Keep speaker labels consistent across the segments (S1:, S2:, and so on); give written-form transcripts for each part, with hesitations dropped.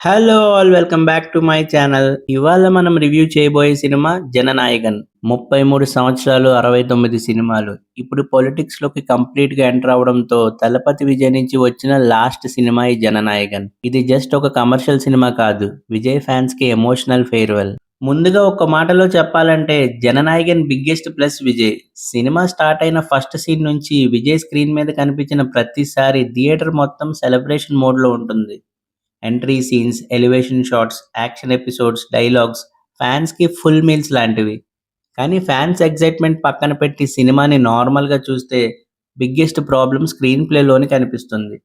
S1: Hello all welcome back to my channel. ఇవాళ మనం review చేయబోయే సినిమా 'జననాయకన్'. 33 సంవత్సరాలు, 69 సినిమాలు. ఇప్పుడు పొలిటిక్స్‌లోకి కంప్లీట్‌గా ఎంటర్ అవ్వడంతో 'తలపతి విజయ్' నుంచి వచ్చిన లాస్ట్ సినిమా ఈ 'జననాయకన్'. ఇది జస్ట్ ఒక కమర్షియల్ సినిమా కాదు, విజయ్ ఫ్యాన్స్‌కి ఎమోషనల్ ఫేర్‌వెల్. ముందుగా ఒక్క మాటలో చెప్పాలంటే 'Jana Nayagan' biggest plus Vijay. Cinema start అయిన ఫస్ట్ సీన్ నుంచి విజయ్ స్క్రీన్ మీద కనిపించిన ప్రతిసారి థియేటర్ మొత్తం సెలబ్రేషన్ మోడ్‌లో ఉంటుంది. Entry scenes, elevation shots, action episodes, dialogues ఫ్యాన్స్‌కి ఫుల్ మీల్స్ లాంటివి. కానీ ఫ్యాన్స్ ఎక్సైట్‌మెంట్ పక్కన పెట్టి సినిమాని నార్మల్‌గా చూస్తే బిగ్గెస్ట్ ప్రాబ్లమ్ స్క్రీన్ ప్లేలోనే కనిపిస్తుంది.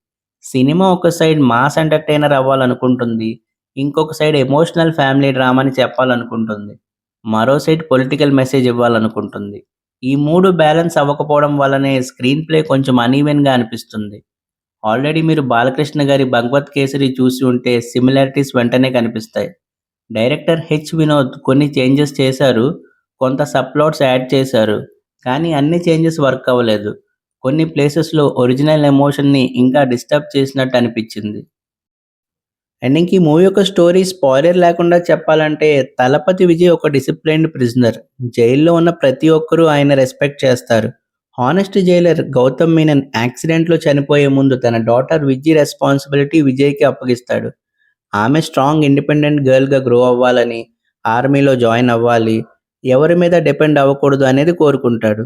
S1: సినిమా ఒక సైడ్ మాస్ ఎంటర్‌టైనర్ అవ్వాలనుకుంటుంది. ఇంకొక సైడ్ ఎమోషనల్ ఫ్యామిలీ డ్రామాని చెప్పాలనుకుంటుంది. మరో సైడ్ పొలిటికల్ మెసేజ్ ఇవ్వాలనుకుంటుంది. ఈ 3 బ్యాలెన్స్ అవ్వకపోవడం వల్లనే స్క్రీన్ ప్లే కొంచెం అన్‌ఈవెన్‌గా అనిపిస్తుంది. ఆల్రెడీ మీరు బాలకృష్ణ గారి 'భగవత్ కేసరి' చూసి ఉంటే సిమిలారిటీస్ వెంటనే కనిపిస్తాయి. డైరెక్టర్ వినోద్ కొన్ని చేంజెస్ చేశారు. కొంత సబ్‌ప్లాట్స్ యాడ్ చేశారు. కానీ అన్ని చేంజెస్ వర్క్ అవ్వలేదు. కొన్ని ప్లేసెస్‌లో ఒరిజినల్ ఎమోషన్‌ని ఇంకా డిస్టర్బ్ చేసినట్టు అనిపిచ్చింది. అండ్ ఇంక ఈ మూవీ యొక్క స్టోరీ స్పాయిలర్ లేకుండా చెప్పాలంటే 'తలపతి విజయ్' ఒక డిసిప్లైన్డ్ ప్రిజనర్. జైల్‌లో ఉన్న ప్రతి ఒక్కరూ ఆయన రెస్పెక్ట్ చేస్తారు. హానెస్ట్ జైలర్ గౌతమ్ మీనన్ యాక్సిడెంట్‌లో చనిపోయే ముందు తన డాటర్ విజ్జి రెస్పాన్సిబిలిటీ విజయ్‌కి అప్పగిస్తాడు. ఆమె స్ట్రాంగ్ ఇండిపెండెంట్ గర్ల్‌గా గ్రో అవ్వాలని, ఆర్మీలో జాయిన్ అవ్వాలి, ఎవరి మీద డిపెండ్ అవ్వకూడదు అనేది కోరుకుంటాడు.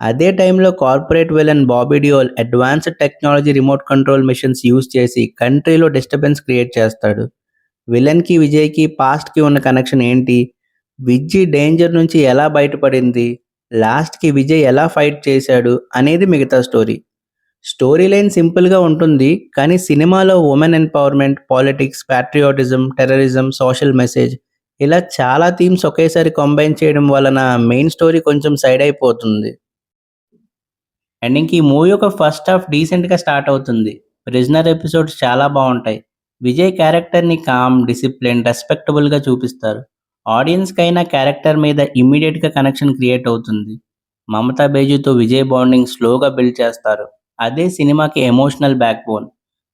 S1: అదే టైంలో corporate villain Bobby Deol advanced technology remote control machines use చేసి కంట్రీలో డిస్టర్బెన్స్ క్రియేట్ చేస్తాడు. విలన్‌కి, విజయ్‌కి పాస్ట్‌కి ఉన్న కనెక్షన్ ఏంటి? విజ్జి డేంజర్ నుంచి ఎలా బయటపడింది? లాస్ట్‌కి విజయ్ ఎలా ఫైట్ చేశాడు? అనేది మిగతా స్టోరీ. స్టోరీ లైన్ సింపుల్‌గా ఉంటుంది. కానీ సినిమాలో women empowerment, politics, patriotism, terrorism, social message ఇలా చాలా థీమ్స్ ఒకేసారి కంబైన్ చేయడం వలన మెయిన్ స్టోరీ కొంచెం సైడ్ అయిపోతుంది. అండ్ ఇంక ఈ మూవీ యొక్క ఫస్ట్ హాఫ్ డీసెంట్‌గా స్టార్ట్ అవుతుంది. ప్రిజనర్ ఎపిసోడ్స్ చాలా బావుంటాయి. విజయ్ క్యారెక్టర్‌ని కామ్, డిసిప్లిన్, రెస్పెక్టబుల్‌గా చూపిస్తారు. ఆడియన్స్‌కైనా క్యారెక్టర్ మీద ఇమ్మీడియేట్‌గా కనెక్షన్ క్రియేట్ అవుతుంది. మమతా బైజుతో విజయ్ బాండింగ్ స్లోగా బిల్డ్ చేస్తారు. అదే సినిమాకి ఎమోషనల్ బ్యాక్‌బోన్.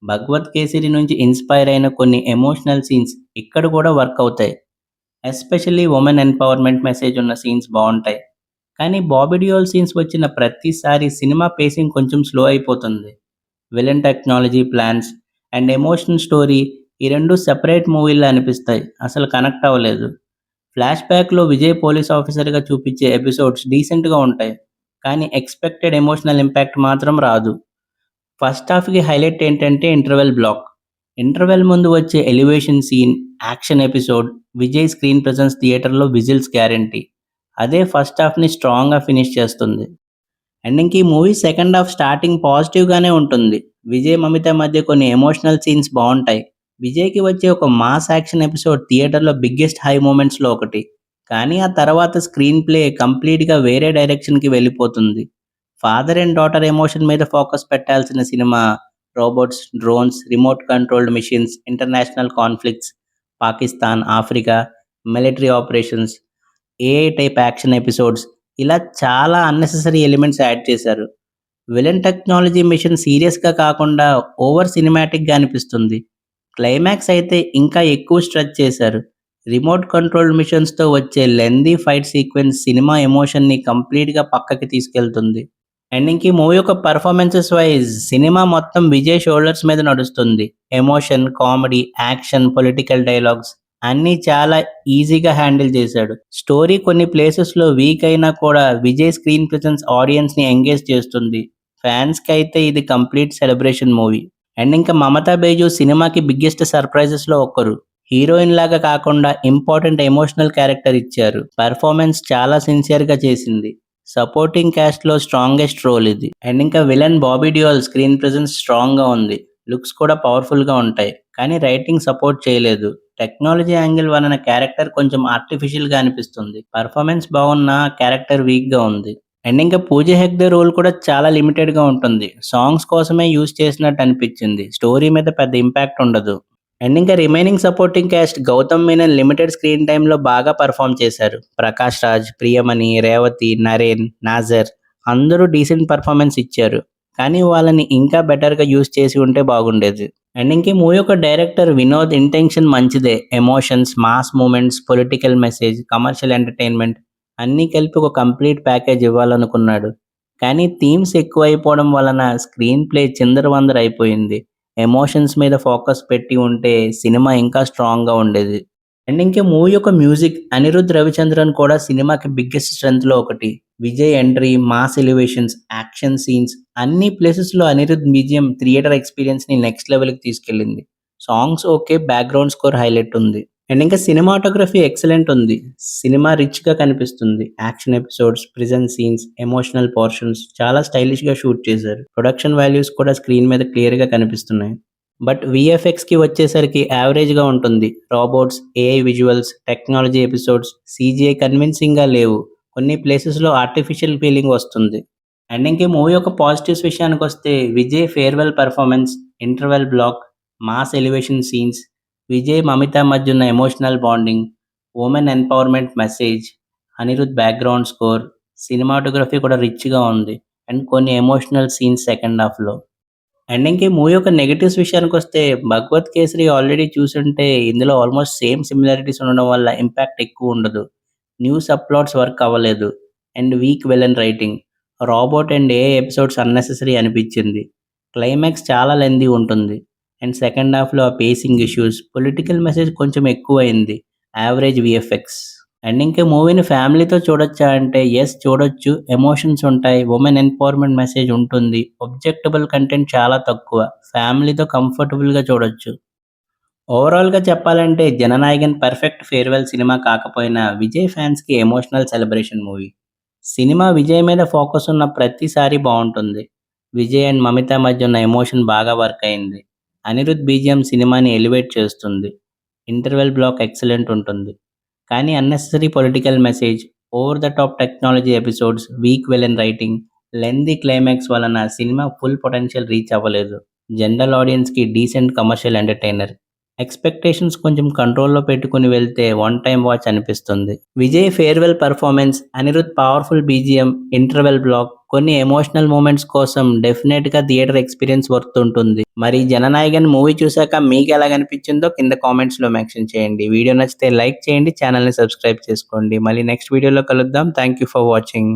S1: 'భగవత్ కేసరి' నుంచి ఇన్‌స్పైర్ అయిన కొన్ని ఎమోషనల్ సీన్స్ ఇక్కడ కూడా వర్క్ అవుతాయి. ఎస్పెషల్లీ వుమెన్ ఎంపవర్‌మెంట్ మెసేజ్ ఉన్న సీన్స్ బావుంటాయి. కానీ బాబీ డియోల్ సీన్స్ వచ్చిన ప్రతిసారి సినిమా పేసింగ్ కొంచెం స్లో అయిపోతుంది. Villain technology plans and emotional story ఈ 2 సెపరేట్ మూవీల్లా అనిపిస్తాయి. అసలు కనెక్ట్ అవ్వలేదు. ఫ్లాష్ బ్యాక్‌లో విజయ్ పోలీస్ ఆఫీసర్‌గా చూపించే ఎపిసోడ్స్ డీసెంట్‌గా ఉంటాయి. కానీ ఎక్స్‌పెక్టెడ్ ఎమోషనల్ ఇంపాక్ట్ మాత్రం రాదు. ఫస్ట్ హాఫ్‌కి హైలైట్ ఏంటంటే ఇంటర్వెల్ బ్లాక్. ఇంటర్వెల్ ముందు వచ్చే elevation scene, action episode, Vijay screen presence థియేటర్‌లో విజిల్స్ గ్యారంటీ. అదే ఫస్ట్ హాఫ్‌ని స్ట్రాంగ్‌గా ఫినిష్ చేస్తుంది. అండ్ ఇంక ఈ మూవీ సెకండ్ హాఫ్ స్టార్టింగ్ పాజిటివ్‌గానే ఉంటుంది. విజయ్, మమిత మధ్య కొన్ని ఎమోషనల్ సీన్స్ బావుంటాయి. విజయ్‌కి వచ్చే ఒక మాస్ యాక్షన్ ఎపిసోడ్ థియేటర్‌లో బిగ్గెస్ట్ హై మూమెంట్స్‌లో ఒకటి. కానీ ఆ తర్వాత స్క్రీన్ ప్లే కంప్లీట్‌గా వేరే డైరెక్షన్‌కి వెళ్ళిపోతుంది. ఫాదర్ అండ్ డాటర్ ఎమోషన్ మీద ఫోకస్ పెట్టాల్సిన cinema robots, drones, remote controlled machines, international conflicts, Pakistan, Africa, military operations, AI type action episodes ఇలా చాలా అన్నెసెసరీ ఎలిమెంట్స్ యాడ్ చేశారు. విలన్ టెక్నాలజీ మిషన్ సీరియస్‌గా కాకుండా ఓవర్ సినిమాటిక్‌గా అనిపిస్తుంది. క్లైమాక్స్ అయితే ఇంకా ఎక్కువ స్ట్రెచ్ చేశారు. రిమోట్ కంట్రోల్డ్ మిషన్స్‌తో వచ్చే లెంథీ ఫైట్ సీక్వెన్స్ సినిమా ఎమోషన్‌ని కంప్లీట్‌గా పక్కకి తీసుకెళ్తుంది. అండ్ ఇంక ఈ మూవీ యొక్క పెర్ఫార్మెన్సెస్ వైస్ సినిమా మొత్తం విజయ్ షోల్డర్స్ మీద నడుస్తుంది. Emotion, comedy, action, political dialogues అన్నీ చాలా ఈజీగా హ్యాండిల్ చేశాడు. స్టోరీ కొన్ని ప్లేసెస్‌లో వీక్ అయినా కూడా విజయ్ స్క్రీన్ ప్రెజెన్స్ ఆడియన్స్‌ని ఎంగేజ్ చేస్తుంది. ఫ్యాన్స్‌కి అయితే ఇది కంప్లీట్ సెలబ్రేషన్ మూవీ. అండ్ ఇంకా మమతా బైజు సినిమాకి బిగ్గెస్ట్ సర్ప్రైజెస్‌లో ఒకరు. హీరోయిన్ లాగా కాకుండా ఇంపార్టెంట్ ఎమోషనల్ క్యారెక్టర్ ఇచ్చారు. పెర్ఫార్మెన్స్ చాలా సిన్సియర్‌గా చేసింది. సపోర్టింగ్ క్యాస్ట్‌లో స్ట్రాంగెస్ట్ రోల్ ఇది. అండ్ ఇంకా villain Bobby Deol screen presence స్ట్రాంగ్‌గా ఉంది. లుక్స్ కూడా పవర్‌ఫుల్‌గా ఉంటాయి. కానీ రైటింగ్ సపోర్ట్ చేయలేదు. టెక్నాలజీ యాంగిల్ వలన క్యారెక్టర్ కొంచెం ఆర్టిఫిషియల్‌గా అనిపిస్తుంది. పెర్ఫార్మెన్స్ బాగున్నా క్యారెక్టర్ వీక్‌గా ఉంది. అండ్ ఇంకా పూజ హెగ్డే రోల్ కూడా చాలా లిమిటెడ్‌గా ఉంటుంది. సాంగ్స్ కోసమే యూజ్ చేసినట్టు అనిపించింది. స్టోరీ మీద పెద్ద ఇంపాక్ట్ ఉండదు. అండ్ ఇంకా remaining supporting cast Gautham Menon limited screen టైమ్‌లో బాగా పెర్ఫార్మ్ చేశారు. ప్రకాష్ రాజ్, ప్రియమణి, రేవతి, నరేన్, నాజర్ అందరూ డీసెంట్ పెర్ఫార్మెన్స్ ఇచ్చారు. కానీ వాళ్ళని ఇంకా బెటర్‌గా యూజ్ చేసి ఉంటే బాగుండేది. అండ్ ఇంక ఈ మూవీ యొక్క డైరెక్టర్ వినోద్ ఇంటెన్షన్ మంచిదే. Emotions, mass moments, political message, commercial entertainment అన్నీ కలిపి ఒక కంప్లీట్ ప్యాకేజ్ ఇవ్వాలనుకున్నాడు. కానీ థీమ్స్ ఎక్కువైపోవడం వలన స్క్రీన్ ప్లే చిందరవందర అయిపోయింది. ఎమోషన్స్ మీద ఫోకస్ పెట్టి ఉంటే సినిమా ఇంకా స్ట్రాంగ్‌గా ఉండేది. అండ్ ఇంకే మూవీ యొక్క మ్యూజిక్ అనిరుద్ రవిచంద్రన్ కూడా సినిమాకి బిగ్గెస్ట్ స్ట్రెంగ్త్‌లో ఒకటి. Vijay entry, mass elevations, action scenes అన్ని ప్లేసెస్‌లో అనిరుద్ బీజీఎం థియేటర్ ఎక్స్‌పీరియన్స్‌ని నెక్స్ట్ లెవెల్‌కి తీసుకెళ్ళింది. Songs okay. Background score highlight ఉంది. అండ్ ఇంకా సినిమాటోగ్రఫీ ఎక్సలెంట్ ఉంది. సినిమా రిచ్‌గా కనిపిస్తుంది. Action episodes, prison scenes, emotional portions చాలా స్టైలిష్‌గా షూట్ చేశారు. ప్రొడక్షన్ వాల్యూస్ కూడా స్క్రీన్ మీద క్లియర్‌గా కనిపిస్తున్నాయి. బట్ వీఎఫ్ఎక్స్‌కి వచ్చేసరికి యావరేజ్‌గా ఉంటుంది. Robots, AI visuals, technology episodes, CGI కన్విన్సింగ్‌గా లేవు. కొన్ని ప్లేసెస్‌లో ఆర్టిఫిషియల్ ఫీలింగ్ వస్తుంది. అండ్ ఇంక ఈ మూవీ యొక్క పాజిటివ్స్ విషయానికొస్తే Vijay farewell performance, interval block, mass elevation scenes, Vijay, Mamitha మధ్య ఉన్న emotional bonding, women empowerment message, Anirudh background score, cinematography కూడా రిచ్‌గా ఉంది. అండ్ కొన్ని ఎమోషనల్ సీన్స్ సెకండ్ హాఫ్‌లో. అండ్ ఇంక ఈ మూవీ యొక్క నెగెటివ్స్ విషయానికొస్తే 'భగవత్ కేసరి' ఆల్రెడీ చూసుంటే ఇందులో ఆల్మోస్ట్ సేమ్ సిమిలారిటీస్ ఉండడం వల్ల ఇంపాక్ట్ ఎక్కువుండదు. న్యూ సబ్‌ప్లాట్స్ వర్క్ అవ్వలేదు. And weak villain writing. Robot and AI episodes unnecessary అనిపిచ్చింది. క్లైమాక్స్ చాలా లెంథీ ఉంటుంది. అండ్ సెకండ్ హాఫ్‌లో ఆ పేసింగ్ ఇష్యూస్, పొలిటికల్ మెసేజ్ కొంచెం ఎక్కువయింది. Average VFX. అండ్ ఇంక మూవీని ఫ్యామిలీతో చూడొచ్చా అంటే యెస్ చూడొచ్చు. ఎమోషన్స్ ఉంటాయి. వుమెన్ ఎంపవర్‌మెంట్ మెసేజ్ ఉంటుంది. ఆబ్జెక్టబుల్ కంటెంట్ చాలా తక్కువ. ఫ్యామిలీతో కంఫర్టబుల్‌గా చూడొచ్చు. ఓవరాల్‌గా చెప్పాలంటే 'జననాయకన్' పర్ఫెక్ట్ ఫేర్‌వెల్ సినిమా కాకపోయినా విజయ్ ఫ్యాన్స్‌కి emotional celebration movie. Cinema Vijay మీద ఫోకస్ ఉన్న ప్రతిసారి బావుంటుంది. విజయ్ అండ్ మమిత మధ్య ఉన్న ఎమోషన్ బాగా వర్క్ అయింది. అనిరుద్ బీజీఎం సినిమాని ఎలివేట్ చేస్తుంది. ఇంటర్వెల్ బ్లాక్ ఎక్సలెంట్ ఉంటుంది. కానీ unnecessary political message, over the top technology episodes, week villain writing, lengthy climax వలన సినిమా ఫుల్ పొటెన్షియల్ రీచ్ అవ్వలేదు. జనరల్ ఆడియన్స్‌కి డీసెంట్ కమర్షియల్ ఎంటర్‌టైనర్. ఎక్స్‌పెక్టేషన్స్ కొంచెం కంట్రోల్‌లో పెట్టుకొని వెళ్తే వన్ టైమ్ వాచ్ అనిపిస్తుంది. Vijay farewell performance, Anirudh powerful BGM, interval block, కొన్ని emotional moments కోసం డెఫినెట్‌గా థియేటర్ ఎక్స్‌పీరియన్స్ వర్త్ ఉంటుంది. మరి 'జననాయకన్' మూవీ చూసాక మీకెలాగనిపించిందో కింద కామెంట్స్‌లో మెన్షన్ చేయండి. వీడియో నచ్చితే లైక్ చేయండి. ఛానెల్‌ని సబ్స్క్రైబ్ చేసుకోండి. మళ్ళీ నెక్స్ట్ వీడియోలో కలుద్దాం. Thank you for watching.